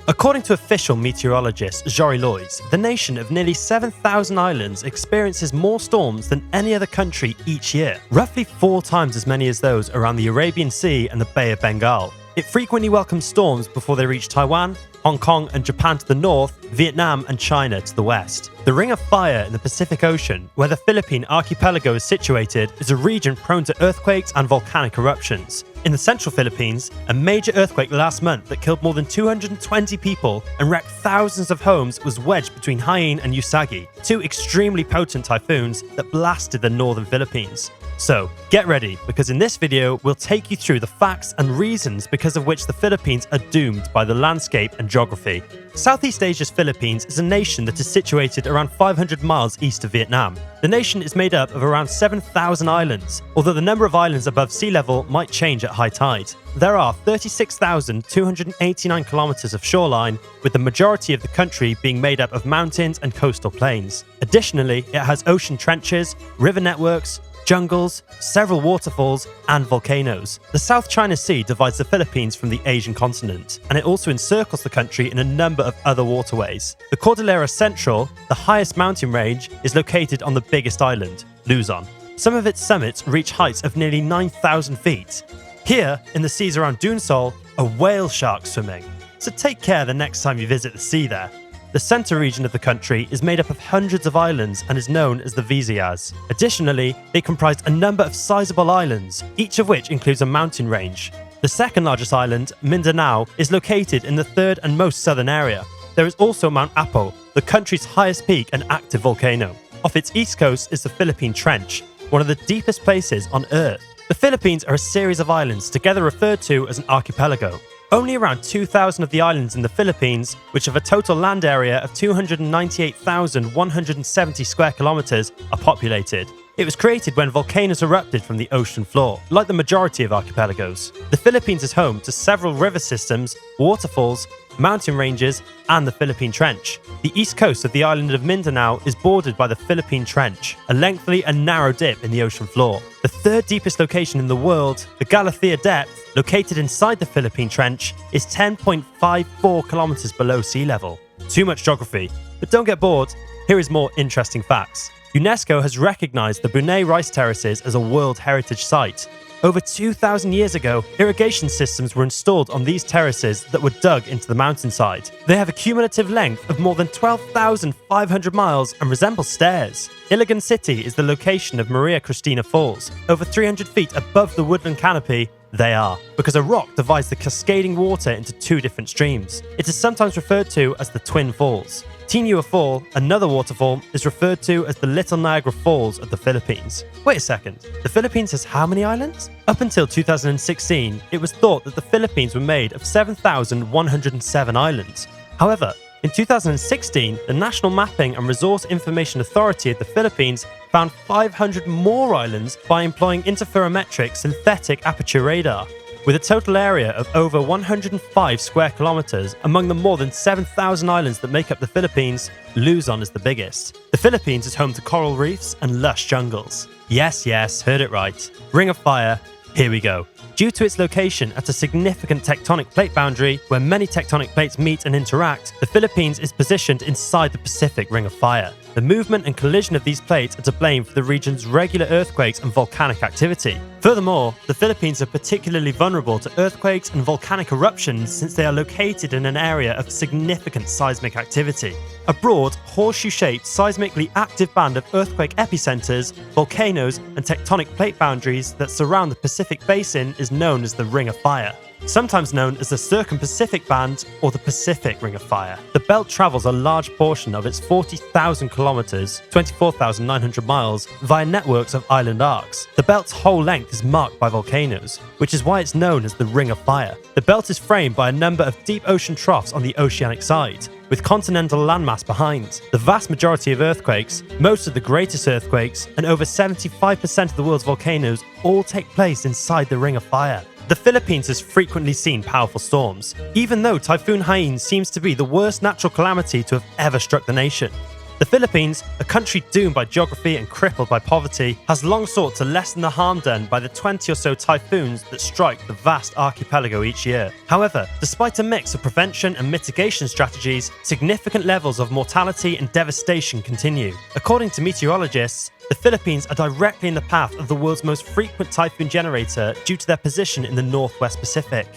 According to official meteorologist Jory Loys, the nation of nearly 7,000 islands experiences more storms than any other country each year, roughly 4 times as many as those around the Arabian Sea and the Bay of Bengal. It frequently welcomes storms before they reach Taiwan, Hong Kong and Japan to the north, Vietnam and China to the west. The Ring of Fire in the Pacific Ocean, where the Philippine archipelago is situated, is a region prone to earthquakes and volcanic eruptions. In the central Philippines, a major earthquake last month that killed more than 220 people and wrecked thousands of homes was wedged between Haiyan and Usagi, 2 extremely potent typhoons that blasted the northern Philippines. So, get ready, because in this video, we'll take you through the facts and reasons because of which the Philippines are doomed by the landscape and geography. Southeast Asia's Philippines is a nation that is situated around 500 miles east of Vietnam. The nation is made up of around 7,000 islands, although the number of islands above sea level might change at high tide. There are 36,289 kilometers of shoreline, with the majority of the country being made up of mountains and coastal plains. Additionally, it has ocean trenches, river networks, jungles, several waterfalls, and volcanoes. The South China Sea divides the Philippines from the Asian continent, and it also encircles the country in a number of other waterways. The Cordillera Central, the highest mountain range, is located on the biggest island, Luzon. Some of its summits reach heights of nearly 9,000 feet. Here, in the seas around Dunsol, are whale sharks swimming, so take care the next time you visit the sea there. The centre region of the country is made up of hundreds of islands and is known as the Visayas. Additionally, they comprise a number of sizable islands, each of which includes a mountain range. The second largest island, Mindanao, is located in the third and most southern area. There is also Mount Apo, the country's highest peak and active volcano. Off its east coast is the Philippine Trench, one of the deepest places on Earth. The Philippines are a series of islands, together referred to as an archipelago. Only around 2,000 of the islands in the Philippines, which have a total land area of 298,170 square kilometers, are populated. It was created when volcanoes erupted from the ocean floor, like the majority of archipelagos. The Philippines is home to several river systems, waterfalls, mountain ranges, and the Philippine Trench. The east coast of the island of Mindanao is bordered by the Philippine Trench, a lengthy and narrow dip in the ocean floor. The third deepest location in the world, the Galathea Depth, located inside the Philippine Trench, is 10.54 kilometers below sea level. Too much geography, but don't get bored. Here is more interesting facts. UNESCO has recognized the Bunei rice terraces as a World Heritage Site. Over 2,000 years ago, irrigation systems were installed on these terraces that were dug into the mountainside. They have a cumulative length of more than 12,500 miles and resemble stairs. Iligan City is the location of Maria Cristina Falls. Over 300 feet above the woodland canopy, they are, because a rock divides the cascading water into 2 different streams. It is sometimes referred to as the Twin Falls. Tinua Fall, another waterfall, is referred to as the Little Niagara Falls of the Philippines. Wait a second, the Philippines has how many islands? Up until 2016, it was thought that the Philippines were made of 7,107 islands. However, in 2016, the National Mapping and Resource Information Authority of the Philippines found 500 more islands by employing interferometric synthetic aperture radar. With a total area of over 105 square kilometers among the more than 7,000 islands that make up the Philippines, Luzon is the biggest. The Philippines is home to coral reefs and lush jungles. Yes, heard it right. Ring of Fire, here we go. Due to its location at a significant tectonic plate boundary where many tectonic plates meet and interact, the Philippines is positioned inside the Pacific Ring of Fire. The movement and collision of these plates are to blame for the region's regular earthquakes and volcanic activity. Furthermore, the Philippines are particularly vulnerable to earthquakes and volcanic eruptions since they are located in an area of significant seismic activity. A broad, horseshoe-shaped, seismically active band of earthquake epicenters, volcanoes, and tectonic plate boundaries that surround the Pacific Basin is known as the Ring of Fire. Sometimes known as the Circum-Pacific Band or the Pacific Ring of Fire. The belt travels a large portion of its 40,000 kilometers, 24,900 miles, via networks of island arcs. The belt's whole length is marked by volcanoes, which is why it's known as the Ring of Fire. The belt is framed by a number of deep ocean troughs on the oceanic side, with continental landmass behind. The vast majority of earthquakes, most of the greatest earthquakes, and over 75% of the world's volcanoes all take place inside the Ring of Fire. The Philippines has frequently seen powerful storms, even though Typhoon Haiyan seems to be the worst natural calamity to have ever struck the nation. The Philippines, a country doomed by geography and crippled by poverty, has long sought to lessen the harm done by the 20 or so typhoons that strike the vast archipelago each year. However, despite a mix of prevention and mitigation strategies, significant levels of mortality and devastation continue. According to meteorologists, the Philippines are directly in the path of the world's most frequent typhoon generator due to their position in the Northwest Pacific.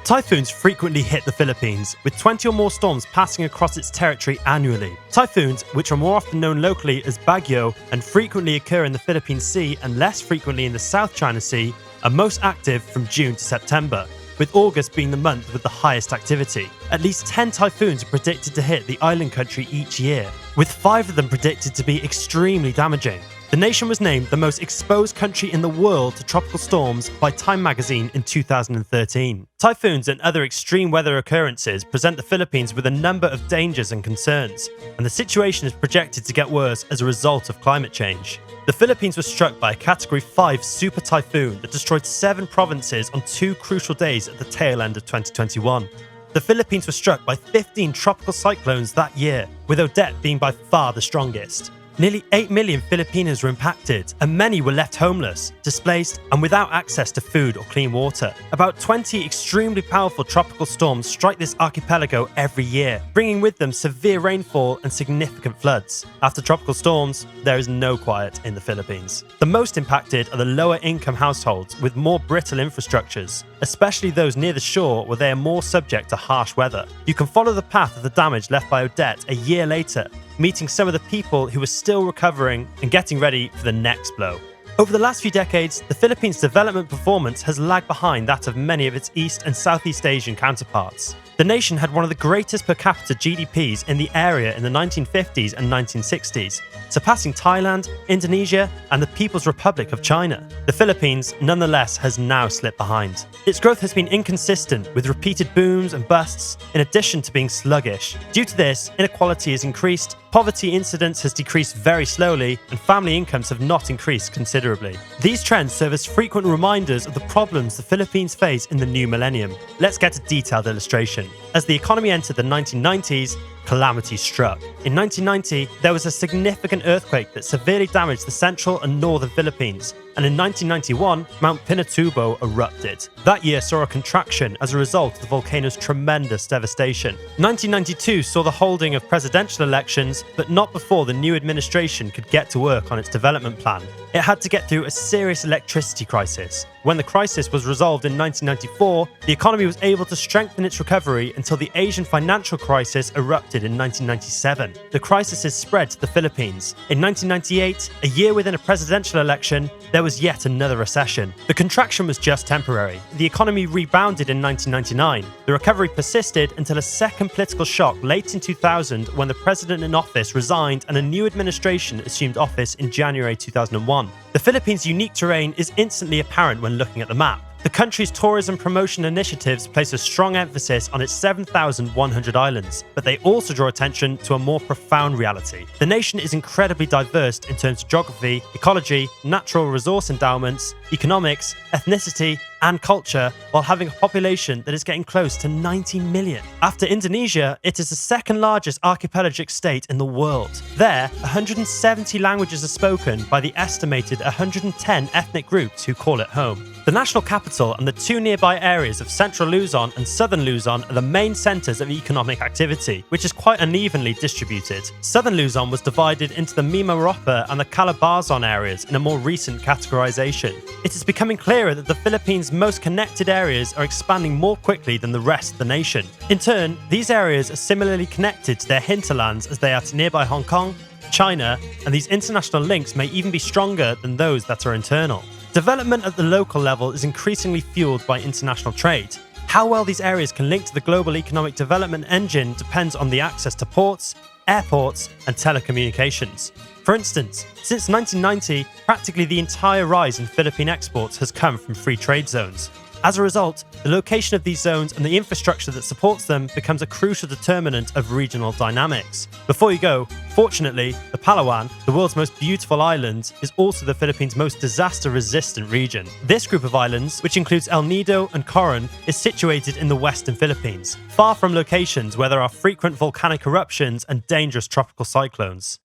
Typhoons frequently hit the Philippines, with 20 or more storms passing across its territory annually. Typhoons, which are more often known locally as bagyo and frequently occur in the Philippine Sea and less frequently in the South China Sea, are most active from June to September, with August being the month with the highest activity. At least 10 typhoons are predicted to hit the island country each year, with 5 of them predicted to be extremely damaging. The nation was named the most exposed country in the world to tropical storms by Time magazine in 2013. Typhoons and other extreme weather occurrences present the Philippines with a number of dangers and concerns, and the situation is projected to get worse as a result of climate change. The Philippines was struck by a Category 5 super typhoon that destroyed 7 provinces on 2 crucial days at the tail end of 2021. The Philippines was struck by 15 tropical cyclones that year, with Odette being by far the strongest. Nearly 8 million Filipinos were impacted, and many were left homeless, displaced, and without access to food or clean water. About 20 extremely powerful tropical storms strike this archipelago every year, bringing with them severe rainfall and significant floods. After tropical storms, there is no quiet in the Philippines. The most impacted are the lower-income households with more brittle infrastructures, especially those near the shore where they are more subject to harsh weather. You can follow the path of the damage left by Odette a year later, meeting some of the people who are still recovering and getting ready for the next blow. Over the last few decades, the Philippines' development performance has lagged behind that of many of its East and Southeast Asian counterparts. The nation had one of the greatest per capita GDPs in the area in the 1950s and 1960s, surpassing Thailand, Indonesia, and the People's Republic of China. The Philippines, nonetheless, has now slipped behind. Its growth has been inconsistent, with repeated booms and busts, in addition to being sluggish. Due to this, inequality has increased, poverty incidence has decreased very slowly, and family incomes have not increased considerably. These trends serve as frequent reminders of the problems the Philippines face in the new millennium. Let's get a detailed illustration. As the economy entered the 1990s, calamity struck. In 1990, there was a significant earthquake that severely damaged the central and northern Philippines, and in 1991, Mount Pinatubo erupted. That year saw a contraction as a result of the volcano's tremendous devastation. 1992 saw the holding of presidential elections, but not before the new administration could get to work on its development plan. It had to get through a serious electricity crisis. When the crisis was resolved in 1994, the economy was able to strengthen its recovery until the Asian financial crisis erupted in 1997. The crisis has spread to the Philippines. In 1998, a year within a presidential election, there was yet another recession. The contraction was just temporary. The economy rebounded in 1999. The recovery persisted until a second political shock late in 2000 when the president in office resigned and a new administration assumed office in January 2001. The Philippines' unique terrain is instantly apparent when looking at the map. The country's tourism promotion initiatives place a strong emphasis on its 7,100 islands, but they also draw attention to a more profound reality. The nation is incredibly diverse in terms of geography, ecology, natural resource endowments, economics, ethnicity, and culture, while having a population that is getting close to 90 million. After Indonesia, it is the second largest archipelagic state in the world. There, 170 languages are spoken by the estimated 110 ethnic groups who call it home. The national capital and the 2 nearby areas of central Luzon and southern Luzon are the main centres of economic activity, which is quite unevenly distributed. Southern Luzon was divided into the Mimaropa and the Calabarzon areas in a more recent categorization. It is becoming clearer that the Philippines' most connected areas are expanding more quickly than the rest of the nation. In turn, these areas are similarly connected to their hinterlands as they are to nearby Hong Kong, China, and these international links may even be stronger than those that are internal. Development at the local level is increasingly fueled by international trade. How well these areas can link to the global economic development engine depends on the access to ports, airports, and telecommunications. For instance, since 1990, practically the entire rise in Philippine exports has come from free trade zones. As a result, the location of these zones and the infrastructure that supports them becomes a crucial determinant of regional dynamics. Before you go, fortunately, the Palawan, the world's most beautiful island, is also the Philippines' most disaster-resistant region. This group of islands, which includes El Nido and Coron, is situated in the western Philippines, far from locations where there are frequent volcanic eruptions and dangerous tropical cyclones.